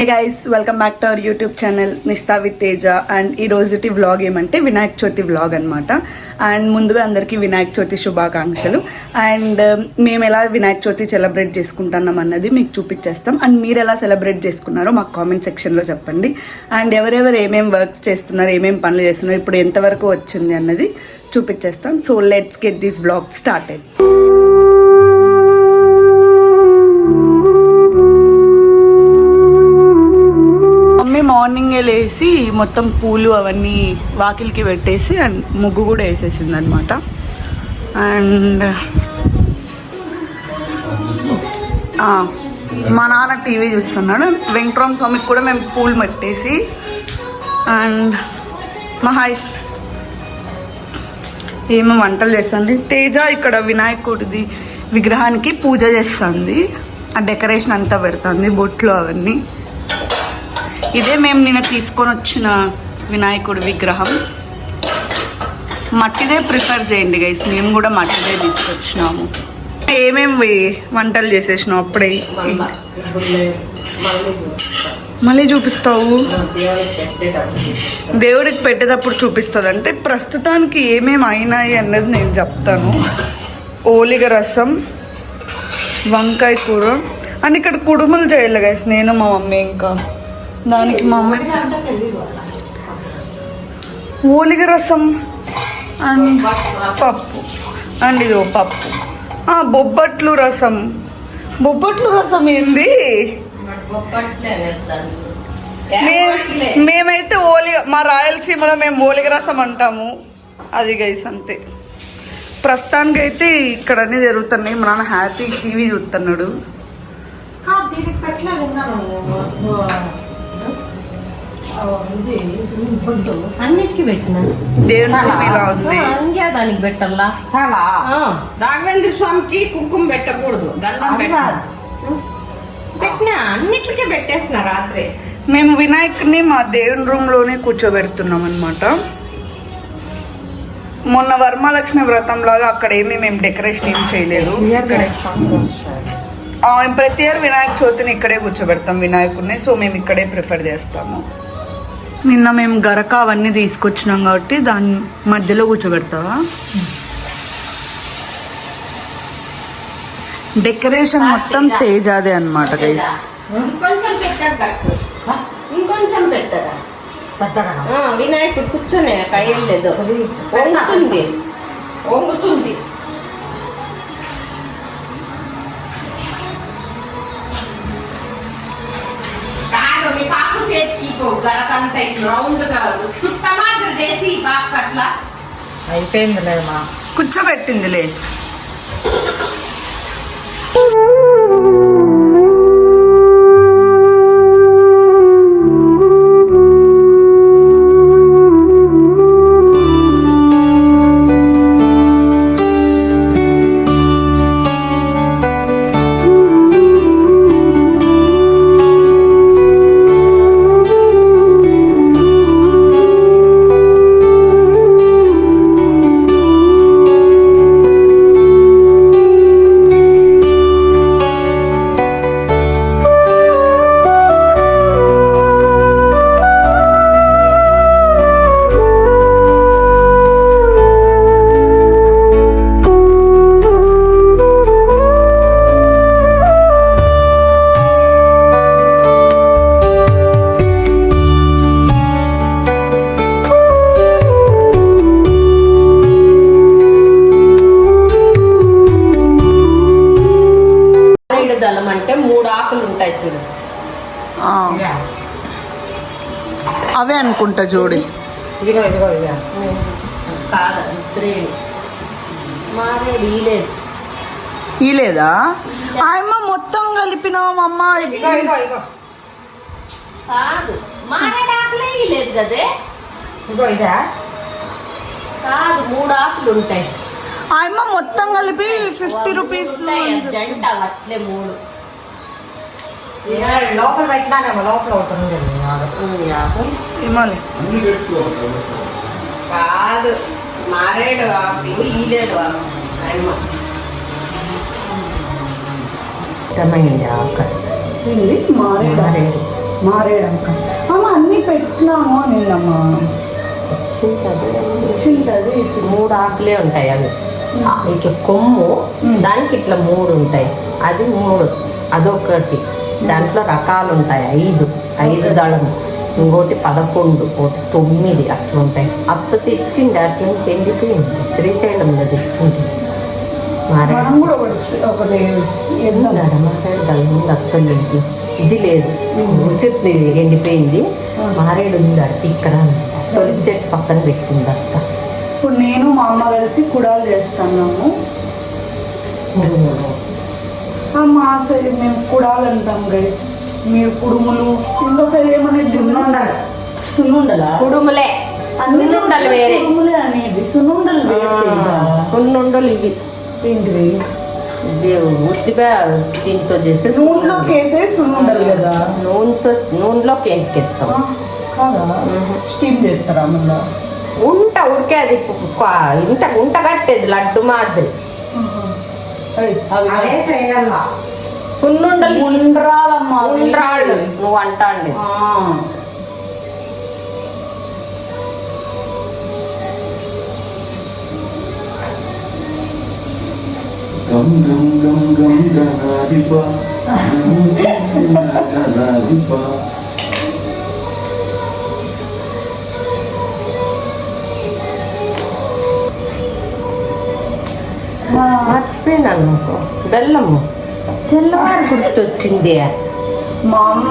Hey guys, welcome back to our YouTube channel Nishta with Teja and ee రోజుటి vlog ఏమంటే Vinayaka Chavithi vlog అన్నమాట. And ముందుగా అందరికీ వినాయక చవితి శుభాకాంక్షలు. అండ్ మేము ఎలా వినాయక చవితి సెలబ్రేట్ చేసుకుంటున్నాం అన్నది మీకు చూపించేస్తాం. అండ్ మీరు ఎలా సెలబ్రేట్ చేసుకున్నారో మాకు కామెంట్ సెక్షన్లో చెప్పండి. అండ్ ఎవరెవరు ఏమేమి వర్క్స్ చేస్తున్నారు, ఏమేమి పనులు చేస్తున్నారు, ఇప్పుడు ఎంతవరకు వచ్చింది అన్నది చూపించేస్తాం. So let's get this vlog started. మార్నింగే లేసి మొత్తం పూలు అవన్నీ వాకిలికి పెట్టేసి అండ్ ముగ్గు కూడా వేసేసింది అనమాట. అండ్ మా నాన్న టీవీ చూస్తున్నాడు. వెంకటరామ స్వామికి కూడా మేము పూలు పెట్టేసి అండ్ మా హాయ్ ఏమో వంటలు చేస్తుంది. తేజ ఇక్కడ వినాయకుడిది విగ్రహానికి పూజ చేస్తుంది. ఆ డెకరేషన్ అంతా పెడుతుంది, బొట్లు అవన్నీ. ఇదే మేము నిన్న తీసుకొని వచ్చిన వినాయకుడి విగ్రహం. మట్టిదే ప్రిఫర్ చేయండి గైస్, మేము కూడా మట్టిదే తీసుకొచ్చినాము. ఏమేమి వంటలు చేసేసినావు అప్పుడే? మళ్ళీ చూపిస్తావు? దేవుడికి పెట్టేటప్పుడు చూపిస్తుంది. అంటే ప్రస్తుతానికి ఏమేమి అయినాయి అన్నది నేను చెప్తాను. ఓలిగ రసం, వంకాయ కూర అండ్ ఇక్కడ కుడుములు చేయాలి గైస్, నేను మా మమ్మీ. ఇంకా దానికి మా అమ్మ ఓలిగ రసం అండ్ పప్పు అండ్ ఇది పప్పు. బొబ్బట్లు రసం. బొబ్బట్లు రసం ఏంది? మేమైతే ఓలిగ, మా రాయలసీమలో మేము ఓలిగ రసం అంటాము. అది గైస్ అంతే. ప్రస్తుతానికి అయితే ఇక్కడ అన్నీ జరుగుతున్నాయి. మా నాన్న హ్యాపీ టీవీ చూస్తున్నాడు. అన్నిటికీ పెట్టిన దానికి పెట్టాలా? రాఘవేంద్ర స్వామికి కుంకుమ పెట్టకూడదు, గంధం పెట్టినా అన్నిటికీ పెట్టేసిన రాత్రి. మేము వినాయకుడిని మా దేవుని రూమ్ లోనే కూర్చోబెడుతున్నాం అనమాట. మొన్న వరమహాలక్ష్మి వ్రతం లాగా అక్కడ ఏమీ మేము డెకరేషన్ ఏం చేయలేదు. ప్రతి ఇయర్ వినాయక చవితిని ఇక్కడే కూర్చోబెడతాం వినాయకుడిని. సో మేము ఇక్కడే ప్రిఫర్ చేస్తాము. నిన్న మేము గరక అవన్నీ తీసుకొచ్చినాం కాబట్టి దాని మధ్యలో కూర్చోబెడతావా? డెకరేషన్ మొత్తం తేజాదే అనమాట గైస్. ఇంకొంచెం పెట్టరా వినాయకుడు కూర్చొని కయ్యలేదు, వంగుతుంది వంగుతుంది. మీ పాప చేతికి గరకంతా రౌండ్ గా చుట్టమాదిరి చేసి పాప అట్లా అయిపోయిందిలేమా, కూర్చోబెట్టిందిలే. దళం అంటే 3 ఆకులు ఉంటాయి చూడు, అవే అనుకుంటా చూడు. కాదు మారేడు ఈ లేదా ఆయమ్మ మొత్తం కలిపినామమ్మ. కాదు మారేడు ఆకులే ఈ లేదు కదే. కాదు 3 ఆకులు ఉంటాయి. ఆయమ్మ మొత్తం కలిపి 50 రూపీస్ జంట అట్లే 3 లోపల పెట్టినానేమో, లోపల అవుతుంది కాదు మారేడు ఆకులు ఈ లేదు. మారేడు మారేడంక అమ్మ అన్నీ పెట్టినాము నిన్నమ్మా చింతది ఇప్పుడు 3 ఆకులే ఉంటాయి అవి ఇట్లా కొమ్ము దానికి ఇట్లా 3 ఉంటాయి అది 3 అదొకటి దాంట్లో రకాలు ఉంటాయి 5 దళము ఇంకోటి 11 ఒకటి 9 అట్లా ఉంటాయి అత్త తెచ్చిండి అట్లా నుంచి ఎండిపోయింది శ్రీశైలంలో తెచ్చింది మనం కూడా ఒకటి మారేడు దళం ఉంది అత్తలుంటి ఇది లేదు ఉసిరి ఎండిపోయింది మారేడు ఉంది అట్టి ఇక్కడ తొలిసి చెట్టు పక్కన పెట్టింది అత్త ఇప్పుడు నేను మా అమ్మ కలిసి కుడాలు చేస్తున్నాము మా సైడ్ మేము కుడాలు అంటాం గైస్ మీరు కుడుములు ఇంకో సైడ్ ఏమనేది సున్నుండలా కుడుములే సున్నుండలు వేరే కుడుములే అనేది సున్నుండలు సున్నుండలు ఇవి ఏంటివి ఉద్దిపా దీంతో చేసి నూనెలోకి వేసే సున్నుండలు కదా నూనెలోకి ఎంకెత్తాం కాదా స్టీమ్ చేస్తారా మళ్ళీ ఉడికే అది ఉంట కట్టేది లడ్డు మాదిరి అవే చేయాల సున్నుండలు ఉండ్రాలమ్మా ఉండ్రాళ్ళు నువ్వు అంటా అండి గం గం గం గం గణాధిప గణాధిప మర్చిపోయినాను నాకు బెల్లము తెల్లవారు గుర్తొచ్చింది మా అమ్మ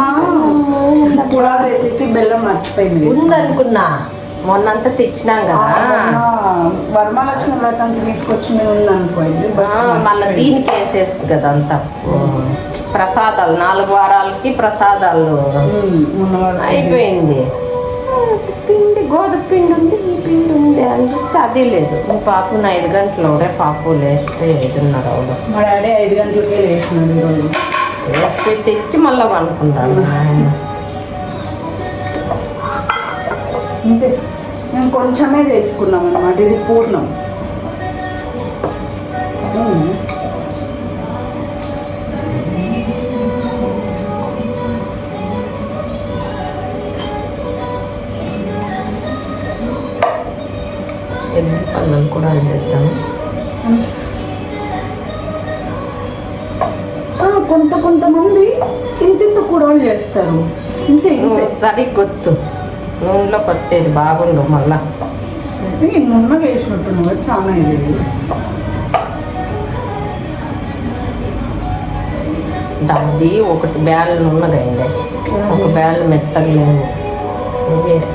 కుడాలు వేసేకి బెల్లం మర్చిపోయింది ఉందనుకున్నా మొన్నంతా తెచ్చినాం కదా వరమహాలక్ష్మి వ్రతానికి తీసుకొచ్చి ఉంది అనుకోండి మళ్ళీ దీనికి వేసేస్తుంది కదా అంతా ప్రసాదాలు 4 వారాలకి ప్రసాదాలు అయిపోయింది పిండి గోధుమ పిండి ఉంది ఈ పిండి ఉంది అని చెప్తే అది లేదు మీ పాపను 5 గంటలు ఒకడే పాపు లేస్తే 5:30 అవును మా డాడీ 5 గంటలకే లేచినాడు ఈరోజు లేస్తే తెచ్చి మళ్ళీ అనుకుంటాను అంతే మేము కొంచెమే చేసుకున్నాం అన్నమాట ఇది పూర్ణం పళ్ళను కూడా చేస్తాను కొంతమంది ఇంత కూడా చేస్తారు ఇంతే సరి గుర్తు నూనెలో కొత్తది బాగుండు మళ్ళా నున్నగా వేసినట్టున్నావు చాలా ఇది దాది ఒకటి బ్యాల్ నున్నదైంది ఒక బ్యాల్ మెత్తగా లేవు వేరే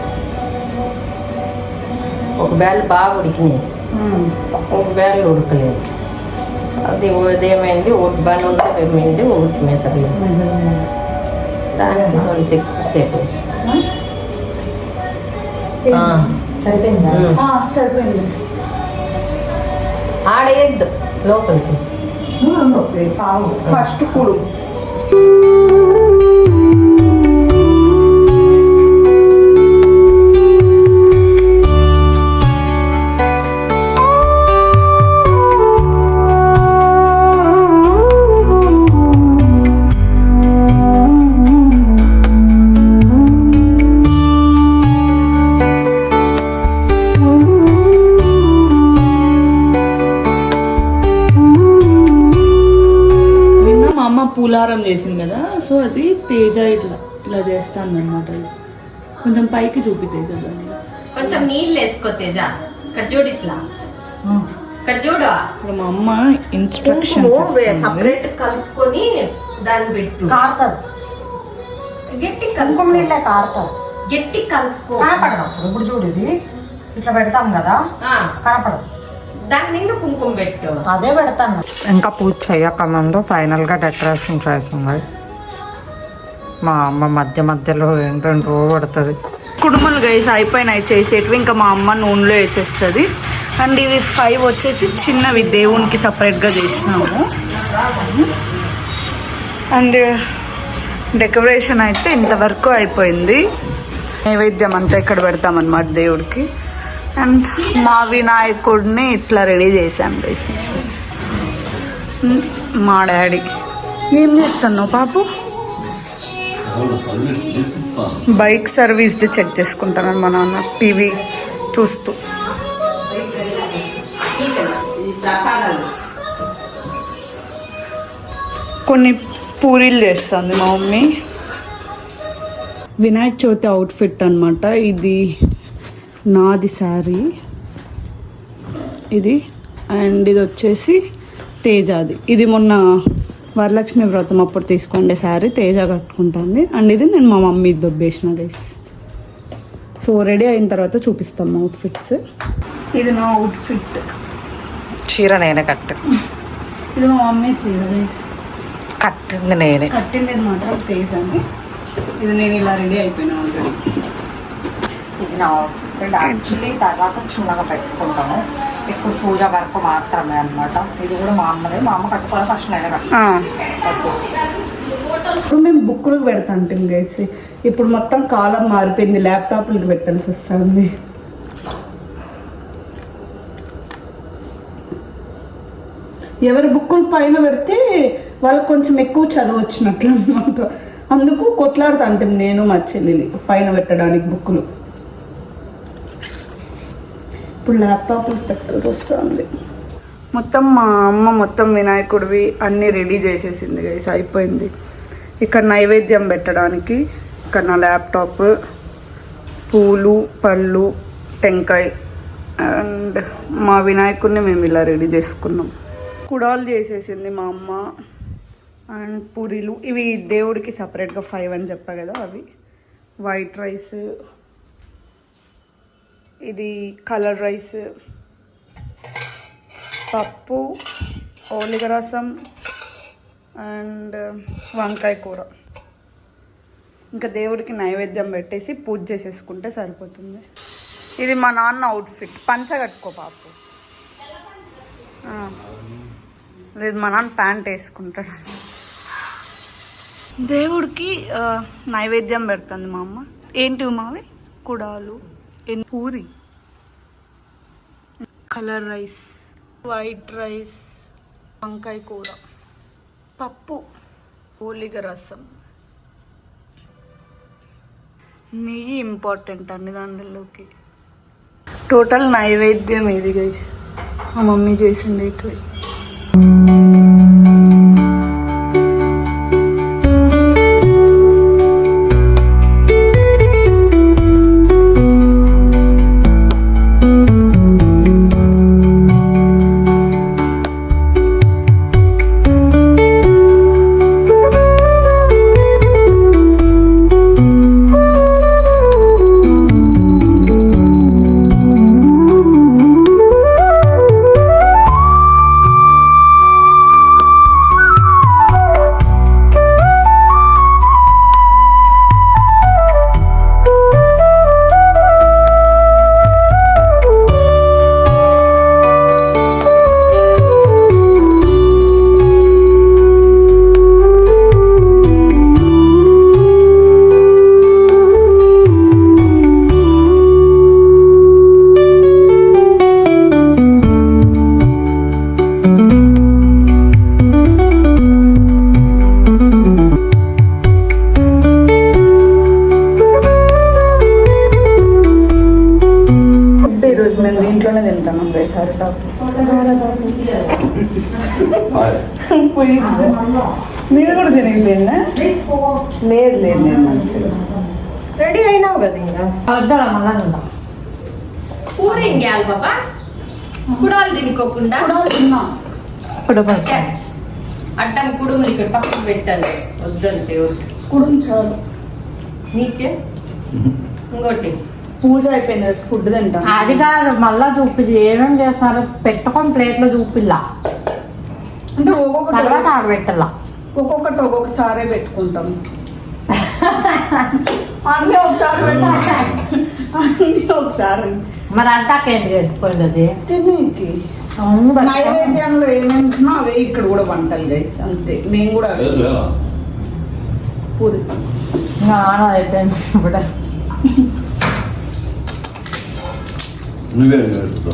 ఒక బ్యాల్ బాగా ఉడికినాయి ఒక బ్యాల్ ఉడకలేదు అది ఉదయమైంది ఒకటి బాగా ఉంటే ఏమైంది ఒకటి మెత్తలేదు దానికి కొంచెం ఎక్కువసేపు వేసి సరిపోయింది ఆడేయద్దు లోపలికి ఫస్ట్ కుడు పూలారం చేసింది కదా సో అది తేజ ఇలా చేస్తాను అనమాట కొంచెం పైకి చూపి తేజ దాన్ని కొంచెం నీళ్ళు వేసుకో తేజ ఇక్కడ చూడు ఇట్లా ఇక్కడ చూడు ఇప్పుడు మా అమ్మ ఇన్స్ట్రక్షన్స్ సపరేట్ కలుపుకొని దాన్ని పెట్టు కారుతుంది గట్టి కుంకుమ నీళ్ళే కారుతుంది గట్టి కలుపుకో కనపడదు అప్పుడు ఇప్పుడు చూడు ఇది ఇట్లా పెడతాం కదా కనపడదు దాని నిండు కుంకుమ పెట్టు అదే పెడతాను ఇంకా పూజ చేయక ముందు ఫైనల్గా డెకరేషన్ చేస్తుంది మా అమ్మ మధ్యలో ఏంటంటో పడుతుంది కుడుములు గైస్ అయిపోయినాయి చేసేటివి ఇంకా మా అమ్మ నూనెలో వేసేస్తుంది అండ్ ఇవి 5 వచ్చేసి చిన్నవి దేవునికి సపరేట్గా చేసినాము అండ్ డెకరేషన్ అయితే ఇంతవరకు అయిపోయింది నైవేద్యం అంతా ఇక్కడ పెడతామన్నమాట దేవుడికి అండ్ మా వినాయకుడిని ఇట్లా రెడీ చేసాం గైస్ మా డాడీ ఏం చేస్తున్నావు పాపు బైక్ సర్వీస్ చెక్ చేసుకుంటాను మా నాన్న టీవీ చూస్తూ. కొన్ని పూరీలు చేస్తుంది మా మమ్మీ. వినాయక చవితి అవుట్ఫిట్ అనమాట ఇది. నాది శారీ ఇది, అండ్ ఇది వచ్చేసి తేజాది. ఇది మొన్న వరలక్ష్మి వ్రతం అప్పుడు తీసుకోండి శారీ, తేజ కట్టుకుంటుంది. అండ్ ఇది నేను మా మమ్మీ దొబ్బేసిన గైస్. సో రెడీ అయిన తర్వాత చూపిస్తాం అవుట్ఫిట్స్. ఇది నా అవుట్ఫిట్. చీర నేనే కట్టు. ఇది మా మమ్మీ చీర గైస్. కట్టింది నేనే. కట్టింది మాత్రం తేజ అని. ఇది నేను ఇలా రెడీ అయిపోయినా ఆల్రెడీ. ఇది నా అవుట్ఫిట్. యాక్చువల్లీ తర్వాత చిన్నగా పెట్టుకుంటాము, ఇప్పుడు పూజ వరకు మాత్రమే అన్నమాట. ఇది కూడా మా అమ్మదే. మా అమ్మ కట్టుకోవాలి, ఫస్ట్ నేనే కట్టుకోవాలి. ఇప్పుడు మేము బుక్కులకు పెడతాంటాం గైస్. ఇప్పుడు మొత్తం కాలం మారిపోయింది, ల్యాప్టాప్లకు పెట్టాల్సి వస్తుంది. ఎవరి బుక్కులు పైన పెడితే వాళ్ళకి కొంచెం ఎక్కువ చదవచ్చినట్లు అనమాట. అందుకు కొట్లాడుతాంటాం నేను మా చెల్లెలి పైన పెట్టడానికి బుక్కులు. ఇప్పుడు ల్యాప్టాప్లు పెట్టాల్సి వస్తుంది. మొత్తం మా అమ్మ మొత్తం వినాయకుడివి అన్నీ రెడీ చేసేసింది గైస్, అయిపోయింది. ఇక్కడ నైవేద్యం పెట్టడానికి ఇక్కడ నా ల్యాప్టాప్, పూలు, పళ్ళు, టెంకాయ, అండ్ మా వినాయకుడిని మేము ఇలా రెడీ చేసుకున్నాం. కుడాలు చేసేసింది మా అమ్మ. అండ్ పూరీలు, ఇవి దేవుడికి సపరేట్గా 5 అని చెప్పా కదా, అవి వైట్ రైస్, ఇది కలర్ రైస్, పప్పు, ఓలిగ రసం అండ్ వంకాయ కూర. ఇంకా దేవుడికి నైవేద్యం పెట్టేసి పూజ చేసేసుకుంటే సరిపోతుంది. ఇది మా నాన్న అవుట్ఫిట్. పంచ కట్టుకో పాపు. లేదు మా నాన్న ప్యాంట్ వేసుకుంటాడు. దేవుడికి నైవేద్యం పెడుతుంది మా అమ్మ. ఏంటి మావి? కుడాలు, puri, colour rice, white rice, వంకాయ కూర, పప్పు, ఓలిగ రసం, నెయ్యి ఇంపార్టెంట్ అన్ని దాంట్లోకి. టోటల్ నైవేద్యం ఇది గైస్, మా మమ్మీ చేసింది ఇటు. మీరు కూడా తిరిగిపోయిందా? లేదు లేదు, నేను మంచిగా రెడీ అయినావు కదా. ఇంకా వద్దా మళ్ళా పూరి ఇంకేయాలి బాబా, కుడాలు తినుకోకుండా. అడ్డం కుడుములు ఇక్కడ పక్కకు పెట్టాలి, వద్దంటే కుడుము చాలు నీకే. ఇంకోటి పూజ అయిపోయింది, ఫుడ్ తింటాం. అది కాదు, మళ్ళా చూపించి ఏమేమి చేస్తున్నారు పెట్టుకొని ప్లేట్లో చూపిల్లా, అంటే ఒక్కొక్కటి తర్వాత ఆడబెట్టల్లా. ఒక్కొక్కటి ఒక్కొక్కసారే పెట్టుకుంటాం. అన్నీ ఒకసారి పెట్టాలి, అన్నీ ఒకసారి. మరి అంటాకేంటి చేసుకోలేదు తినేకి నైవేద్యంలో ఏమేమి అవే ఇక్కడ కూడా వంటలు గైస్, అంతే. మేము కూడా పూరి అయిపోయింది ఇప్పుడు. నువ్వే నేర్చుకో.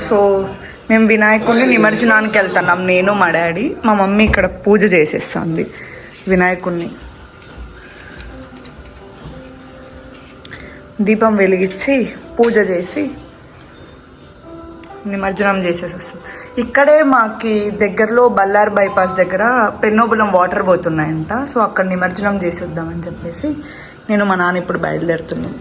సో మేము వినాయకుడిని నిమజ్జనానికి వెళ్తున్నాం, నేను మా డాడీ. మా మమ్మీ ఇక్కడ పూజ చేసేస్తుంది వినాయకుడిని. దీపం వెలిగించి పూజ చేసి నిమజ్జనం చేసేసి వస్తుంది. ఇక్కడే మాకి దగ్గరలో బళ్ళారి బైపాస్ దగ్గర పెన్నోబులం వాటర్ పోతున్నాయంట. సో అక్కడ నిమజ్జనం చేసి వద్దామని చెప్పేసి నేను మా నాన్న ఇప్పుడు బయలుదేరుతున్నాం.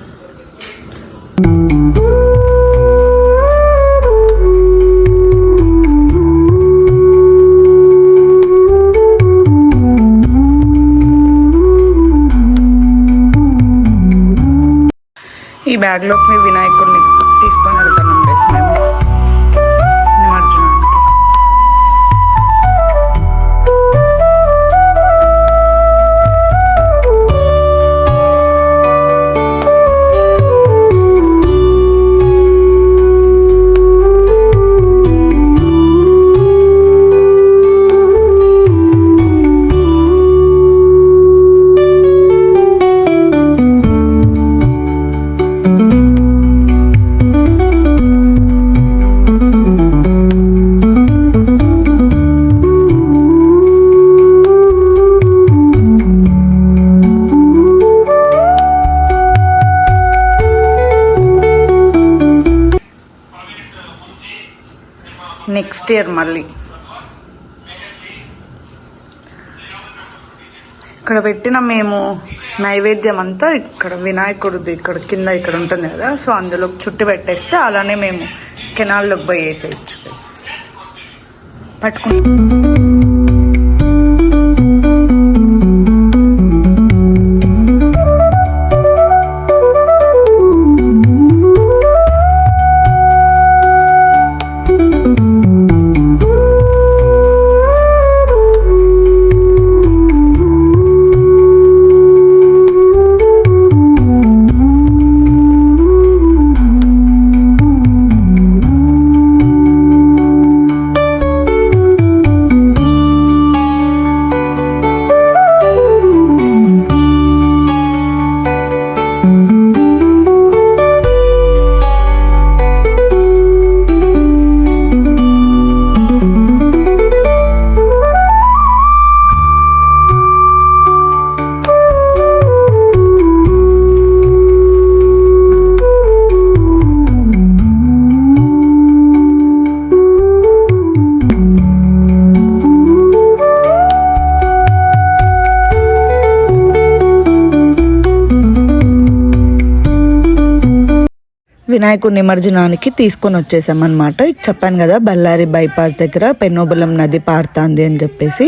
ఈ బ్యాగ్లోకి వినాయకుడిని తీసుకొని వెళ్తున్నాం బేస్ మేము నిమజ్జనానికి. నెక్స్ట్ ఇయర్ మళ్ళీ ఇక్కడ పెట్టిన మేము నైవేద్యం అంతా ఇక్కడ వినాయకుడిది ఇక్కడ కింద ఇక్కడ ఉంటుంది కదా, సో అందులో చుట్టి పెట్టేస్తే అలానే మేము కెనాల్లోకి పోయి వేసేయచ్చు. పట్టుకుంటాం. వినాయకుడి నిమజ్జనానికి తీసుకొని వచ్చేసామన్నమాట. చెప్పాను కదా బళ్ళారి బైపాస్ దగ్గర పెన్నోబులం నది పారుతుంది అని చెప్పేసి,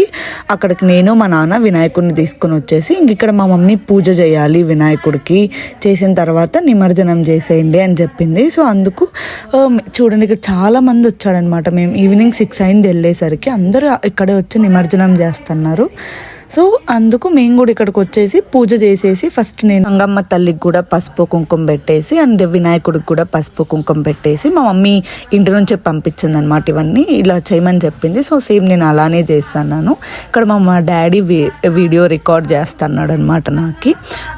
అక్కడికి నేను మా నాన్న వినాయకుడిని తీసుకొని వచ్చేసి ఇక్కడ మా మమ్మీ పూజ చేయాలి వినాయకుడికి, చేసిన తర్వాత నిమజ్జనం చేసేయండి అని చెప్పింది. సో అందుకు చూడండి ఇక్కడ చాలా మంది వచ్చాడనమాట. మేము ఈవినింగ్ 6 అయింది వెళ్ళేసరికి, అందరూ ఇక్కడే వచ్చి నిమజ్జనం చేస్తున్నారు. సో అందుకు మేము కూడా ఇక్కడికి వచ్చేసి పూజ చేసేసి ఫస్ట్ నేను గంగమ్మ తల్లికి కూడా పసుపు కుంకుమ పెట్టేసి అండ్ వినాయకుడికి కూడా పసుపు కుంకుమ పెట్టేసి మా మమ్మీ ఇంటి నుంచే పంపించింది అనమాట. ఇవన్నీ ఇలా చేయమని చెప్పింది. సో సేమ్ నేను అలానే చేస్తున్నాను. ఇక్కడ మా డాడీ వీడియో రికార్డ్ చేస్తున్నాడు అనమాట నాకు.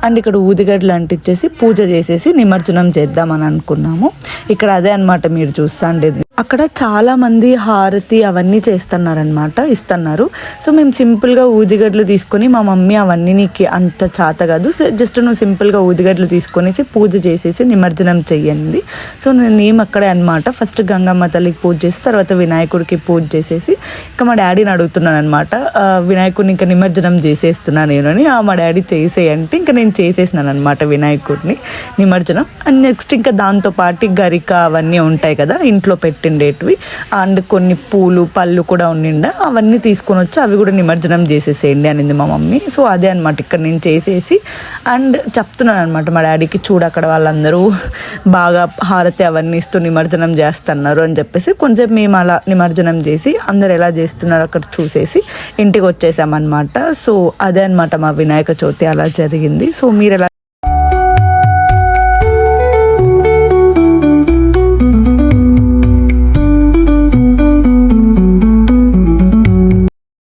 అండ్ ఇక్కడ ఊదిగడ్డలు అంటించేసి పూజ చేసేసి నిమజ్జనం చేద్దామని అనుకున్నాము. ఇక్కడ అదే అనమాట మీరు చూస్తాండి. అక్కడ చాలా మంది హారతి అవన్నీ చేస్తున్నారనమాట, ఇస్తున్నారు. సో మేము సింపుల్గా ఊదిగడ్డలు తీసుకొని మా మమ్మీ అవన్నీ నీకు అంత చేత కాదు, జస్ట్ నువ్వు సింపుల్గా ఊదిగడ్డలు తీసుకొనేసి పూజ చేసేసి నిమజ్జనం చెయ్యండి. సో నేను అక్కడే అనమాట ఫస్ట్ గంగమ్మ తల్లికి పూజ చేసి తర్వాత వినాయకుడికి పూజ చేసేసి ఇంకా మా డాడీని అడుగుతున్నాను అనమాట, వినాయకుడిని ఇంకా నిమజ్జనం చేసేస్తున్నాను నేను అని. మా డాడీ చేసేయంటే ఇంకా నేను చేసేసినాను అనమాట వినాయకుడిని నిమజ్జనం. అండ్ నెక్స్ట్ ఇంకా దాంతోపాటు గరిక అవన్నీ ఉంటాయి కదా ఇంట్లో పెట్టిండేటివి, అండ్ కొన్ని పూలు పళ్ళు కూడా ఉండిండ, అవన్నీ తీసుకొని వచ్చి అవి కూడా నిమజ్జనం చేసేసేయండి అనింది మా మమ్మీ. సో అదే అనమాట ఇక్కడ నేను చేసేసి అండ్ చెప్తున్నాను అనమాట మా డాడీకి, చూడు అక్కడ వాళ్ళందరూ బాగా హారతి అవన్నీ ఇస్తూ నిమజ్జనం చేస్తున్నారు అని చెప్పేసి కొంచెం మేము అలా నిమజ్జనం చేసి అందరు ఎలా చేస్తున్నారు అక్కడ చూసేసి ఇంటికి వచ్చేసామన్నమాట. సో అదే అనమాట మా వినాయక చవితి అలా జరిగింది. సో మీరు ఎలా